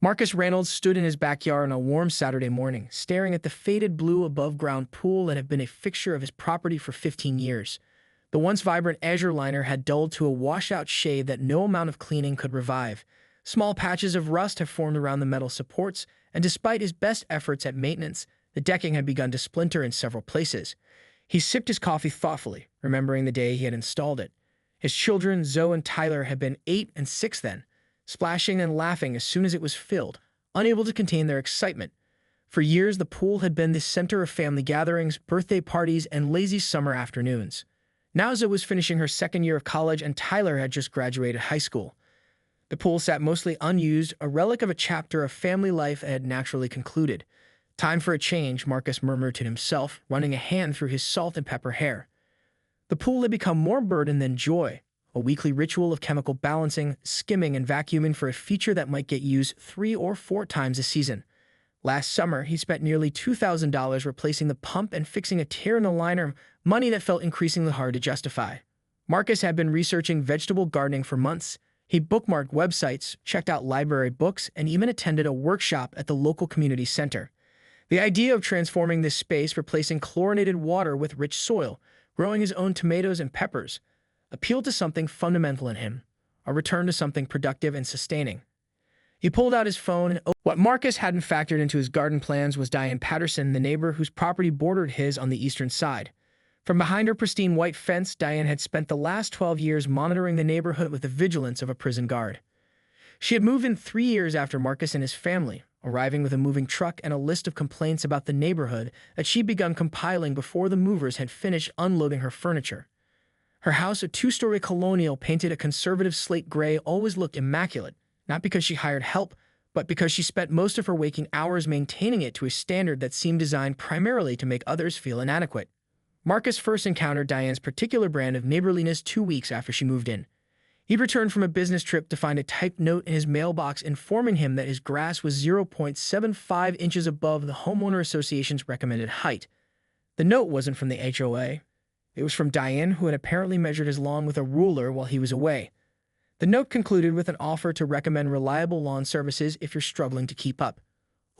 Marcus Reynolds stood in his backyard on a warm Saturday morning, staring at the faded blue above-ground pool that had been a fixture of his property for 15 years. The once vibrant azure liner had dulled to a washed-out shade that no amount of cleaning could revive. Small patches of rust had formed around the metal supports, and despite his best efforts at maintenance, the decking had begun to splinter in several places. He sipped his coffee thoughtfully, remembering the day he had installed it. His children, Zoe and Tyler, had been 8 and 6 then, splashing and laughing as soon as it was filled, unable to contain their excitement. For years, the pool had been the center of family gatherings, birthday parties, and lazy summer afternoons. Now Zoe was finishing her second year of college and Tyler had just graduated high school. The pool sat mostly unused, a relic of a chapter of family life that had naturally concluded. Time for a change, Marcus murmured to himself, running a hand through his salt and pepper hair. The pool had become more burden than joy, a weekly ritual of chemical balancing, skimming, and vacuuming for a feature that might get used 3 or 4 times a season. Last summer, he spent nearly $2,000 replacing the pump and fixing a tear in the liner, money that felt increasingly hard to justify. Marcus had been researching vegetable gardening for months. He bookmarked websites, checked out library books, and even attended a workshop at the local community center. The idea of transforming this space, replacing chlorinated water with rich soil, growing his own tomatoes and peppers, appealed to something fundamental in him, a return to something productive and sustaining. He pulled out his phone and what Marcus hadn't factored into his garden plans was Diane Patterson, the neighbor whose property bordered his on the eastern side. From behind her pristine white fence, Diane had spent the last 12 years monitoring the neighborhood with the vigilance of a prison guard. She had moved in 3 years after Marcus and his family, arriving with a moving truck and a list of complaints about the neighborhood that she'd begun compiling before the movers had finished unloading her furniture. Her house, a 2-story colonial painted a conservative slate gray, always looked immaculate, not because she hired help, but because she spent most of her waking hours maintaining it to a standard that seemed designed primarily to make others feel inadequate. Marcus first encountered Diane's particular brand of neighborliness 2 weeks after she moved in. He'd returned from a business trip to find a typed note in his mailbox informing him that his grass was 0.75 inches above the Homeowner Association's recommended height. The note wasn't from the HOA. It was from Diane, who had apparently measured his lawn with a ruler while he was away. The note concluded with an offer to recommend reliable lawn services if you're struggling to keep up.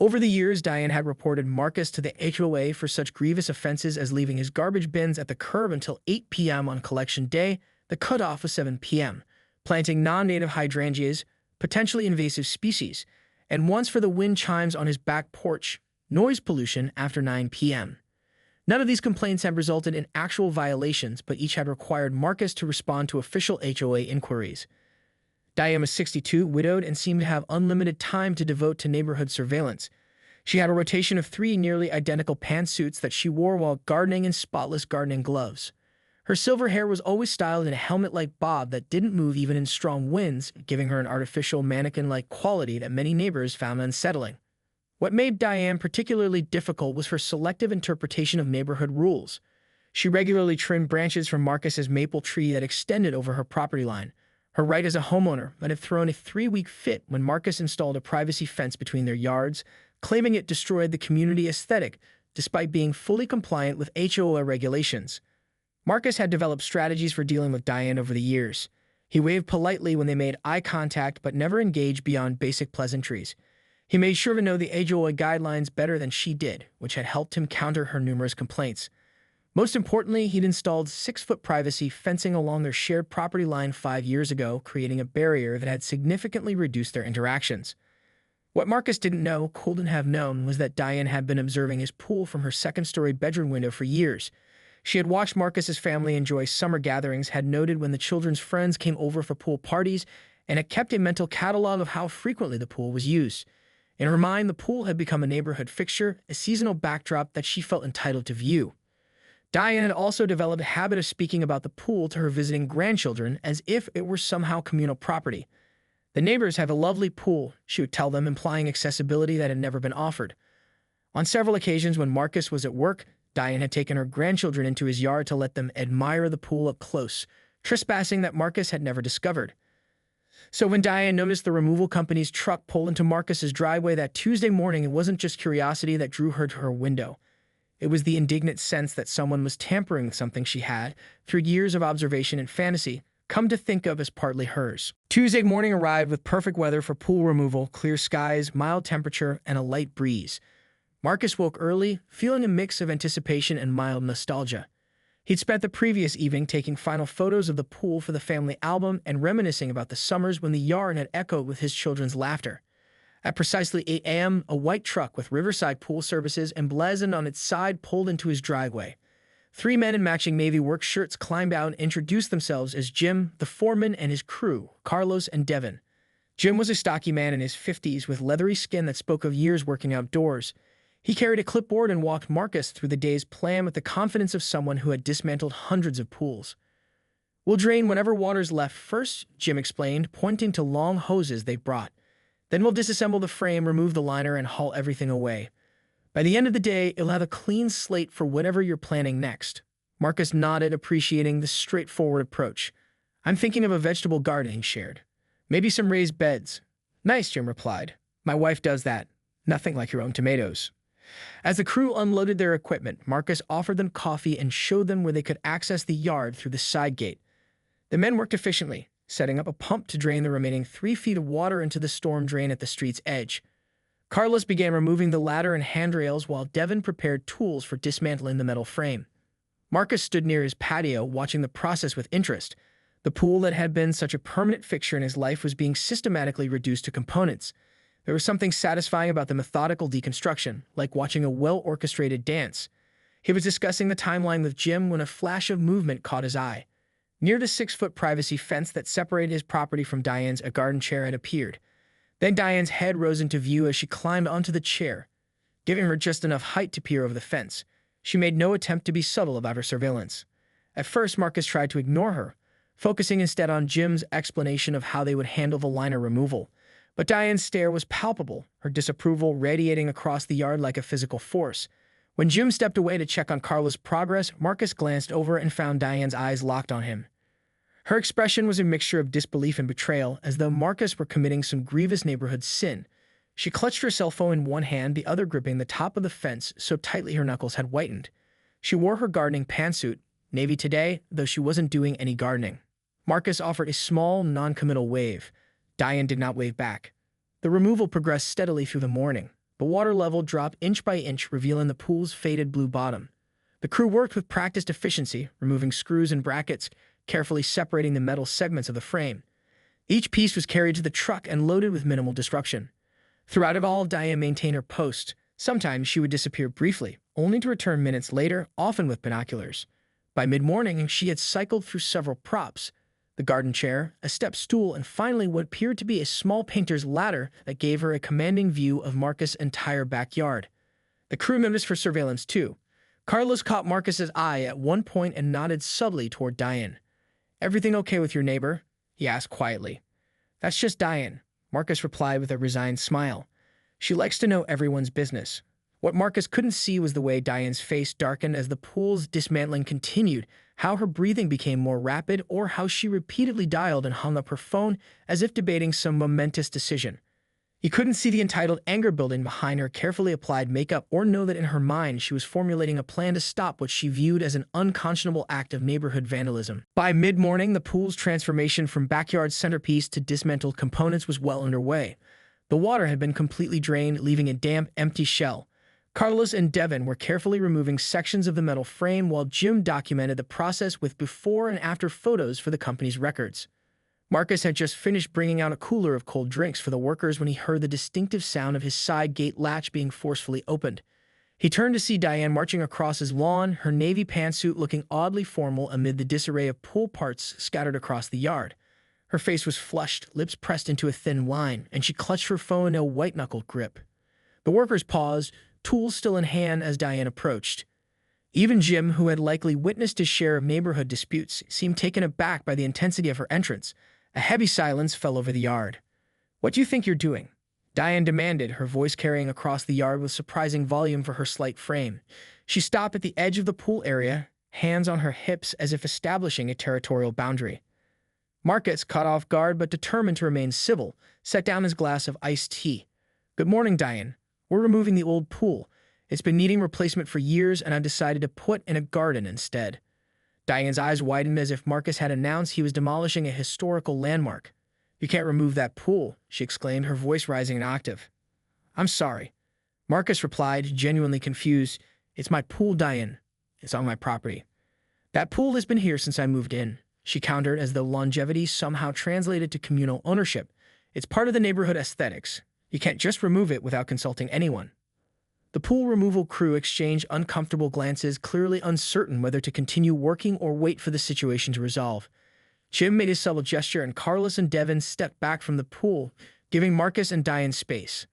Over the years, Diane had reported Marcus to the HOA for such grievous offenses as leaving his garbage bins at the curb until 8 p.m. on collection day, the cutoff was 7 p.m., planting non-native hydrangeas, potentially invasive species, and once for the wind chimes on his back porch, noise pollution after 9 p.m. None of these complaints had resulted in actual violations, but each had required Marcus to respond to official HOA inquiries. Diane was 62, widowed, and seemed to have unlimited time to devote to neighborhood surveillance. She had a rotation of 3 nearly identical pantsuits that she wore while gardening and spotless gardening gloves. Her silver hair was always styled in a helmet-like bob that didn't move even in strong winds, giving her an artificial mannequin-like quality that many neighbors found unsettling. What made Diane particularly difficult was her selective interpretation of neighborhood rules. She regularly trimmed branches from Marcus's maple tree that extended over her property line. Her right as a homeowner might have thrown a 3-week fit when Marcus installed a privacy fence between their yards, claiming it destroyed the community aesthetic despite being fully compliant with HOA regulations. Marcus had developed strategies for dealing with Diane over the years. He waved politely when they made eye contact but never engaged beyond basic pleasantries. He made sure to know the HOA guidelines better than she did, which had helped him counter her numerous complaints. Most importantly, he'd installed 6-foot privacy fencing along their shared property line 5 years ago, creating a barrier that had significantly reduced their interactions. What Marcus didn't know, couldn't have known, was that Diane had been observing his pool from her 2nd-story bedroom window for years. She had watched Marcus's family enjoy summer gatherings, had noted when the children's friends came over for pool parties, and had kept a mental catalog of how frequently the pool was used. In her mind, the pool had become a neighborhood fixture, a seasonal backdrop that she felt entitled to view. Diane had also developed a habit of speaking about the pool to her visiting grandchildren as if it were somehow communal property. The neighbors have a lovely pool, she would tell them, implying accessibility that had never been offered. On several occasions when Marcus was at work, Diane had taken her grandchildren into his yard to let them admire the pool up close, trespassing that Marcus had never discovered. So when Diane noticed the removal company's truck pull into Marcus's driveway that Tuesday morning, it wasn't just curiosity that drew her to her window. It was the indignant sense that someone was tampering with something she had, through years of observation and fantasy, come to think of as partly hers. Tuesday morning arrived with perfect weather for pool removal, clear skies, mild temperature, and a light breeze. Marcus woke early, feeling a mix of anticipation and mild nostalgia. He'd spent the previous evening taking final photos of the pool for the family album and reminiscing about the summers when the yard had echoed with his children's laughter. At precisely 8 a.m., a white truck with Riverside Pool Services emblazoned on its side pulled into his driveway. 3 men in matching navy work shirts climbed out and introduced themselves as Jim, the foreman, and his crew, Carlos and Devin. Jim was a stocky man in his 50s with leathery skin that spoke of years working outdoors. He carried a clipboard and walked Marcus through the day's plan with the confidence of someone who had dismantled hundreds of pools. "We'll drain whatever water's left first," Jim explained, pointing to long hoses they brought. "Then we'll disassemble the frame, remove the liner, and haul everything away. By the end of the day, you'll have a clean slate for whatever you're planning next." Marcus nodded, appreciating the straightforward approach. "I'm thinking of a vegetable garden," he shared. "Maybe some raised beds." "Nice," Jim replied. "My wife does that. Nothing like your own tomatoes." As the crew unloaded their equipment, Marcus offered them coffee and showed them where they could access the yard through the side gate. The men worked efficiently, setting up a pump to drain the remaining 3 feet of water into the storm drain at the street's edge. Carlos began removing the ladder and handrails while Devin prepared tools for dismantling the metal frame. Marcus stood near his patio, watching the process with interest. The pool that had been such a permanent fixture in his life was being systematically reduced to components. There was something satisfying about the methodical deconstruction, like watching a well-orchestrated dance. He was discussing the timeline with Jim when a flash of movement caught his eye. Near the 6-foot privacy fence that separated his property from Diane's, a garden chair had appeared. Then Diane's head rose into view as she climbed onto the chair, giving her just enough height to peer over the fence. She made no attempt to be subtle about her surveillance. At first, Marcus tried to ignore her, focusing instead on Jim's explanation of how they would handle the liner removal. But Diane's stare was palpable, her disapproval radiating across the yard like a physical force. When Jim stepped away to check on Carlos' progress, Marcus glanced over and found Diane's eyes locked on him. Her expression was a mixture of disbelief and betrayal, as though Marcus were committing some grievous neighborhood sin. She clutched her cell phone in one hand, the other gripping the top of the fence so tightly her knuckles had whitened. She wore her gardening pantsuit, navy today, though she wasn't doing any gardening. Marcus offered a small, non-committal wave. Diane did not wave back. The removal progressed steadily through the morning. The water level dropped inch by inch, revealing the pool's faded blue bottom. The crew worked with practiced efficiency, removing screws and brackets, carefully separating the metal segments of the frame. Each piece was carried to the truck and loaded with minimal disruption. Throughout it all, Diane maintained her post. Sometimes she would disappear briefly, only to return minutes later, often with binoculars. By mid-morning, she had cycled through several props: the garden chair, a step stool, and finally what appeared to be a small painter's ladder that gave her a commanding view of Marcus' entire backyard. The crew members for surveillance, too. Carlos caught Marcus's eye at one point and nodded subtly toward Diane. "Everything okay with your neighbor?" he asked quietly. "That's just Diane," Marcus replied with a resigned smile. "She likes to know everyone's business." What Marcus couldn't see was the way Diane's face darkened as the pool's dismantling continued, how her breathing became more rapid, or how she repeatedly dialed and hung up her phone as if debating some momentous decision. He couldn't see the entitled anger building behind her carefully applied makeup or know that in her mind she was formulating a plan to stop what she viewed as an unconscionable act of neighborhood vandalism. By mid-morning, the pool's transformation from backyard centerpiece to dismantled components was well underway. The water had been completely drained, leaving a damp, empty shell. Carlos and Devin were carefully removing sections of the metal frame while Jim documented the process with before and after photos for the company's records. Marcus had just finished bringing out a cooler of cold drinks for the workers when he heard the distinctive sound of his side gate latch being forcefully opened. He turned to see Diane marching across his lawn, her navy pantsuit looking oddly formal amid the disarray of pool parts scattered across the yard. Her face was flushed, lips pressed into a thin line, and she clutched her phone in a white-knuckled grip. The workers paused, tools still in hand, as Diane approached. Even Jim, who had likely witnessed his share of neighborhood disputes, seemed taken aback by the intensity of her entrance. A heavy silence fell over the yard. "What do you think you're doing?" Diane demanded, her voice carrying across the yard with surprising volume for her slight frame. She stopped at the edge of the pool area, hands on her hips as if establishing a territorial boundary. Marcus, caught off guard but determined to remain civil, set down his glass of iced tea. "Good morning, Diane. We're removing the old pool. It's been needing replacement for years, and I decided to put in a garden instead." Diane's eyes widened as if Marcus had announced he was demolishing a historical landmark. "You can't remove that pool," she exclaimed, her voice rising an octave. "I'm sorry." Marcus replied, genuinely confused. "It's my pool, Diane. It's on my property." "That pool has been here since I moved in," she countered, as though longevity somehow translated to communal ownership. "It's part of the neighborhood aesthetics. You can't just remove it without consulting anyone." The pool removal crew exchanged uncomfortable glances, clearly uncertain whether to continue working or wait for the situation to resolve. Jim made a subtle gesture, and Carlos and Devin stepped back from the pool, giving Marcus and Diane space.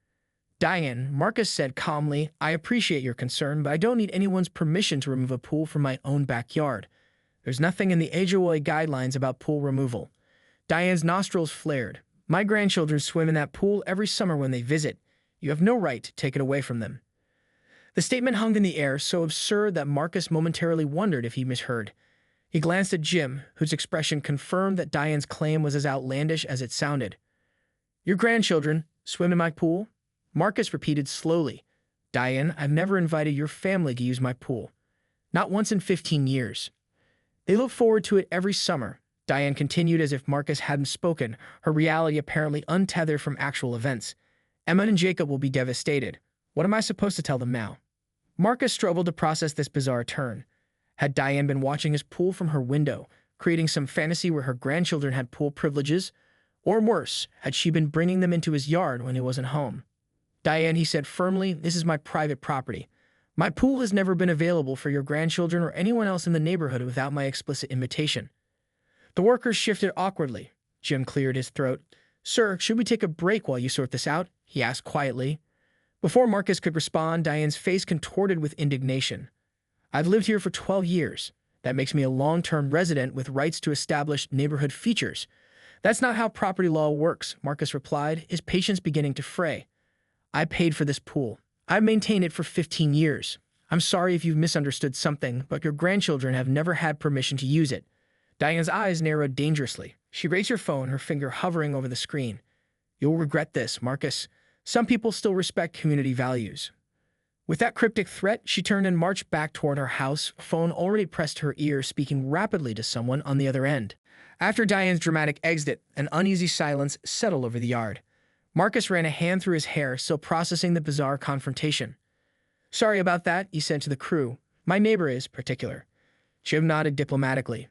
"Diane," Marcus said calmly, "I appreciate your concern, but I don't need anyone's permission to remove a pool from my own backyard. There's nothing in the HOA guidelines about pool removal." Diane's nostrils flared. "My grandchildren swim in that pool every summer when they visit. You have no right to take it away from them." The statement hung in the air, so absurd that Marcus momentarily wondered if he misheard. He glanced at Jim, whose expression confirmed that Diane's claim was as outlandish as it sounded. "Your grandchildren swim in my pool?" Marcus repeated slowly. "Diane, I've never invited your family to use my pool. Not once in 15 years. They look forward to it every summer," Diane continued as if Marcus hadn't spoken, her reality apparently untethered from actual events. "Emma and Jacob will be devastated. What am I supposed to tell them now?" Marcus struggled to process this bizarre turn. Had Diane been watching his pool from her window, creating some fantasy where her grandchildren had pool privileges? Or worse, had she been bringing them into his yard when he wasn't home? "Diane," he said firmly, "this is my private property. My pool has never been available for your grandchildren or anyone else in the neighborhood without my explicit invitation." The workers shifted awkwardly. Jim cleared his throat. "Sir, should we take a break while you sort this out?" he asked quietly. Before Marcus could respond, Diane's face contorted with indignation. "I've lived here for 12 years. That makes me a long-term resident with rights to established neighborhood features." "That's not how property law works," Marcus replied, his patience beginning to fray. "I paid for this pool. I've maintained it for 15 years. I'm sorry if you've misunderstood something, but your grandchildren have never had permission to use it." Diane's eyes narrowed dangerously. She raised her phone, her finger hovering over the screen. "You'll regret this, Marcus. Some people still respect community values." With that cryptic threat, she turned and marched back toward her house, phone already pressed to her ear, speaking rapidly to someone on the other end. After Diane's dramatic exit, an uneasy silence settled over the yard. Marcus ran a hand through his hair, still processing the bizarre confrontation. "Sorry about that," he said to the crew. "My neighbor is particular." Jim nodded diplomatically.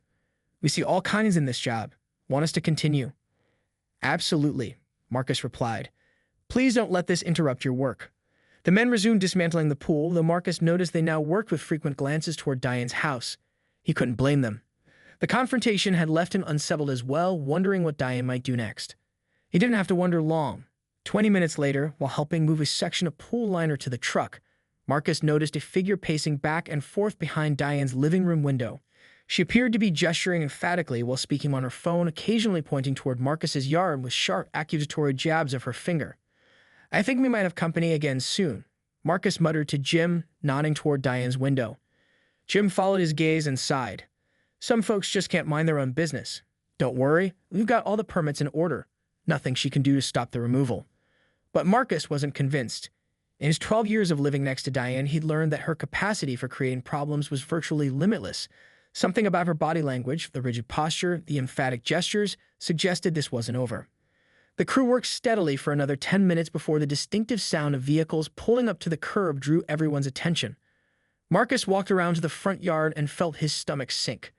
"We see all kinds in this job. Want us to continue?" "Absolutely," Marcus replied. "Please don't let this interrupt your work." The men resumed dismantling the pool, though Marcus noticed they now worked with frequent glances toward Diane's house. He couldn't blame them. The confrontation had left him unsettled as well, wondering what Diane might do next. He didn't have to wonder long. 20 minutes later, while helping move a section of pool liner to the truck, Marcus noticed a figure pacing back and forth behind Diane's living room window. She appeared to be gesturing emphatically while speaking on her phone, occasionally pointing toward Marcus's yard with sharp accusatory jabs of her finger. "I think we might have company again soon," Marcus muttered to Jim, nodding toward Diane's window. Jim followed his gaze and sighed. "Some folks just can't mind their own business. Don't worry, we've got all the permits in order. Nothing she can do to stop the removal." But Marcus wasn't convinced. In his 12 years of living next to Diane, he'd learned that her capacity for creating problems was virtually limitless. Something about her body language, the rigid posture, the emphatic gestures, suggested this wasn't over. The crew worked steadily for another 10 minutes before the distinctive sound of vehicles pulling up to the curb drew everyone's attention. Marcus walked around to the front yard and felt his stomach sink.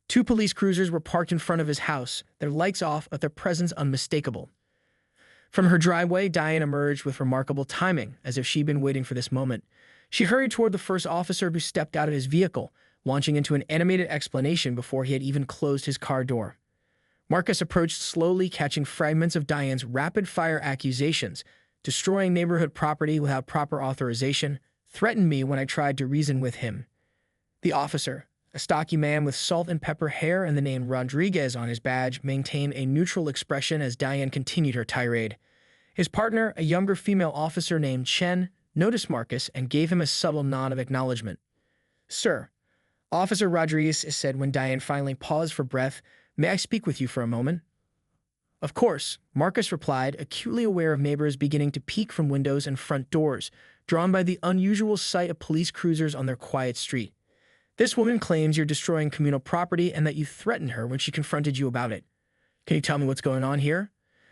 2 police cruisers were parked in front of his house, their lights off, but their presence unmistakable. From her driveway, Diane emerged with remarkable timing, as if she'd been waiting for this moment. She hurried toward the first officer who stepped out of his vehicle, launching into an animated explanation before he had even closed his car door. Marcus approached slowly, catching fragments of Diane's rapid-fire accusations, destroying neighborhood property without proper authorization, threatened me when I tried to reason with him. The officer, a stocky man with salt and pepper hair and the name Rodriguez on his badge, maintained a neutral expression as Diane continued her tirade. His partner, a younger female officer named Chen, noticed Marcus and gave him a subtle nod of acknowledgement. "Sir," Officer Rodriguez said when Diane finally paused for breath, "may I speak with you for a moment?" "Of course," Marcus replied, acutely aware of neighbors beginning to peek from windows and front doors, drawn by the unusual sight of police cruisers on their quiet street. This woman claims you're destroying communal property and that you threatened her when she confronted you about it. Can you tell me what's going on here?"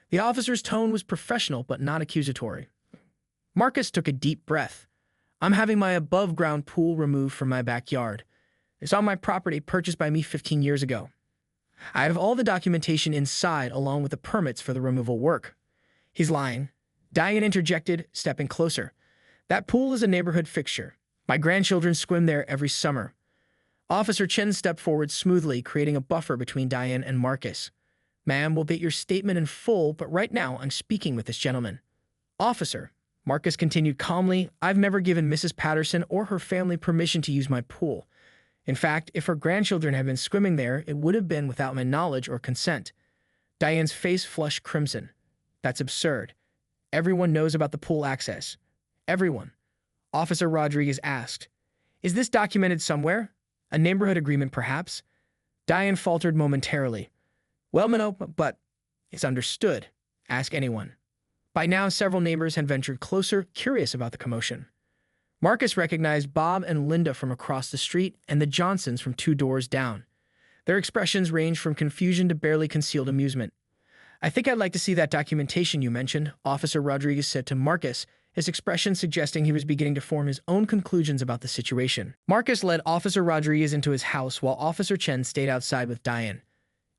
The officer's tone was professional but not accusatory. Marcus took a deep breath. "I'm having my above-ground pool removed from my backyard. It's on my property purchased by me 15 years ago. I have all the documentation inside along with the permits for the removal work." "He's lying," Diane interjected, stepping closer. "That pool is a neighborhood fixture. My grandchildren swim there every summer." Officer Chen stepped forward smoothly, creating a buffer between Diane and Marcus. "Ma'am, we'll get your statement in full, but right now I'm speaking with this gentleman." "Officer," Marcus continued calmly, "I've never given Mrs. Patterson or her family permission to use my pool. In fact, if her grandchildren had been swimming there, it would have been without my knowledge or consent." Diane's face flushed crimson. "That's absurd. Everyone knows about the pool access." "Everyone?" Officer Rodriguez asked. "Is this documented somewhere? A neighborhood agreement, perhaps?" Diane faltered momentarily. "Well, no, but it's understood. Ask anyone." By now, several neighbors had ventured closer, curious about the commotion. Marcus recognized Bob and Linda from across the street and the Johnsons from 2 doors down. Their expressions ranged from confusion to barely concealed amusement. "I think I'd like to see that documentation you mentioned," Officer Rodriguez said to Marcus, his expression suggesting he was beginning to form his own conclusions about the situation. Marcus led Officer Rodriguez into his house while Officer Chen stayed outside with Diane.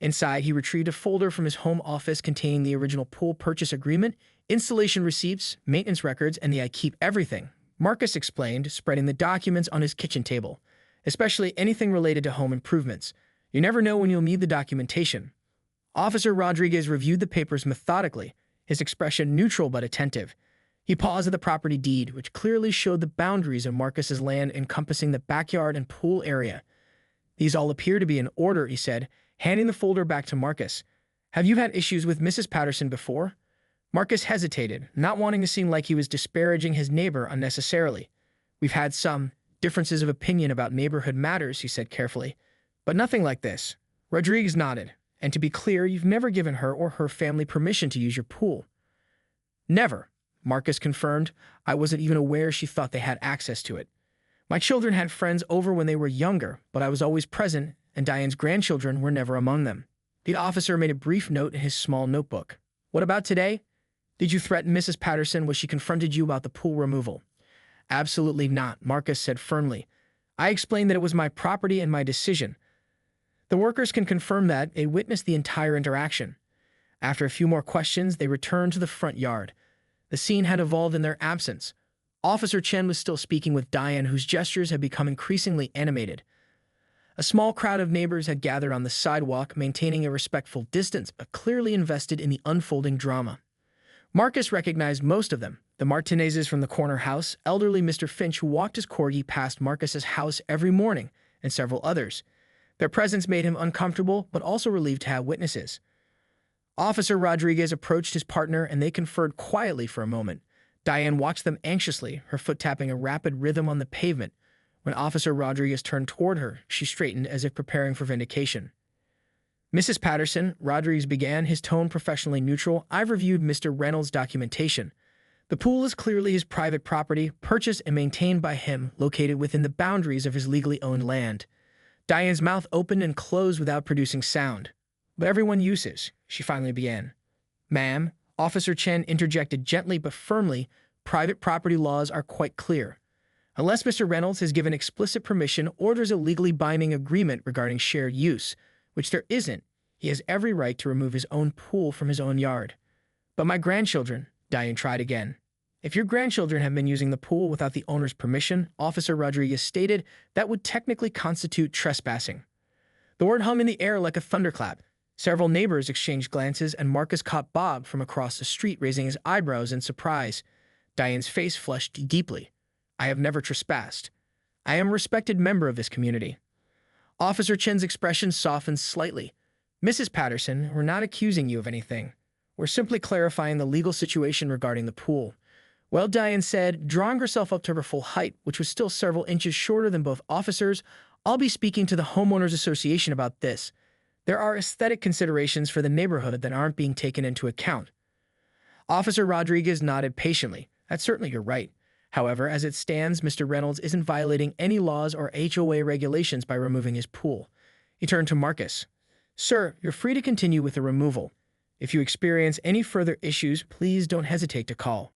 Inside, he retrieved a folder from his home office containing the original pool purchase agreement, installation receipts, maintenance records, and the "I keep everything," Marcus explained, spreading the documents on his kitchen table, "especially anything related to home improvements. You never know when you'll need the documentation." Officer Rodriguez reviewed the papers methodically, his expression neutral but attentive. He paused at the property deed, which clearly showed the boundaries of Marcus's land encompassing the backyard and pool area. "These all appear to be in order," he said, handing the folder back to Marcus. "Have you had issues with Mrs. Patterson before?" Marcus hesitated, not wanting to seem like he was disparaging his neighbor unnecessarily. "We've had some differences of opinion about neighborhood matters," he said carefully, "but nothing like this." Rodriguez nodded. "And to be clear, you've never given her or her family permission to use your pool?" "Never," Marcus confirmed. "I wasn't even aware she thought they had access to it. My children had friends over when they were younger, but I was always present, and Diane's grandchildren were never among them." The officer made a brief note in his small notebook. "What about today? Did you threaten Mrs. Patterson when she confronted you about the pool removal?" "Absolutely not," Marcus said firmly. "I explained that it was my property and my decision. The workers can confirm that they witnessed the entire interaction." After a few more questions, they returned to the front yard. The scene had evolved in their absence. Officer Chen was still speaking with Diane, whose gestures had become increasingly animated. A small crowd of neighbors had gathered on the sidewalk, maintaining a respectful distance, but clearly invested in the unfolding drama. Marcus recognized most of them: the Martinezes from the corner house, elderly Mr. Finch who walked his corgi past Marcus's house every morning, and several others. Their presence made him uncomfortable, but also relieved to have witnesses. Officer Rodriguez approached his partner, and they conferred quietly for a moment. Diane watched them anxiously, her foot tapping a rapid rhythm on the pavement. When Officer Rodriguez turned toward her, she straightened as if preparing for vindication. "Mrs. Patterson," Rodriguez began, his tone professionally neutral, "I've reviewed Mr. Reynolds' documentation. The pool is clearly his private property, purchased and maintained by him, located within the boundaries of his legally owned land." Diane's mouth opened and closed without producing sound. "But everyone uses," she finally began. "Ma'am," Officer Chen interjected gently but firmly, "private property laws are quite clear. Unless Mr. Reynolds has given explicit permission or there's a legally binding agreement regarding shared use, which there isn't, he has every right to remove his own pool from his own yard." "But my grandchildren," Diane tried again. "If your grandchildren have been using the pool without the owner's permission," Officer Rodriguez stated, "that would technically constitute trespassing." The word hung in the air like a thunderclap. Several neighbors exchanged glances, and Marcus caught Bob from across the street raising his eyebrows in surprise. Diane's face flushed deeply. "I have never trespassed. I am a respected member of this community." Officer Chen's expression softened slightly. "Mrs. Patterson, we're not accusing you of anything. We're simply clarifying the legal situation regarding the pool." "Well," Diane said, drawing herself up to her full height, which was still several inches shorter than both officers, "I'll be speaking to the Homeowners Association about this. There are aesthetic considerations for the neighborhood that aren't being taken into account." Officer Rodriguez nodded patiently. "That's certainly your right. However, as it stands, Mr. Reynolds isn't violating any laws or HOA regulations by removing his pool. He turned to Marcus. Sir, you're free to continue with the removal. If you experience any further issues, please don't hesitate to call.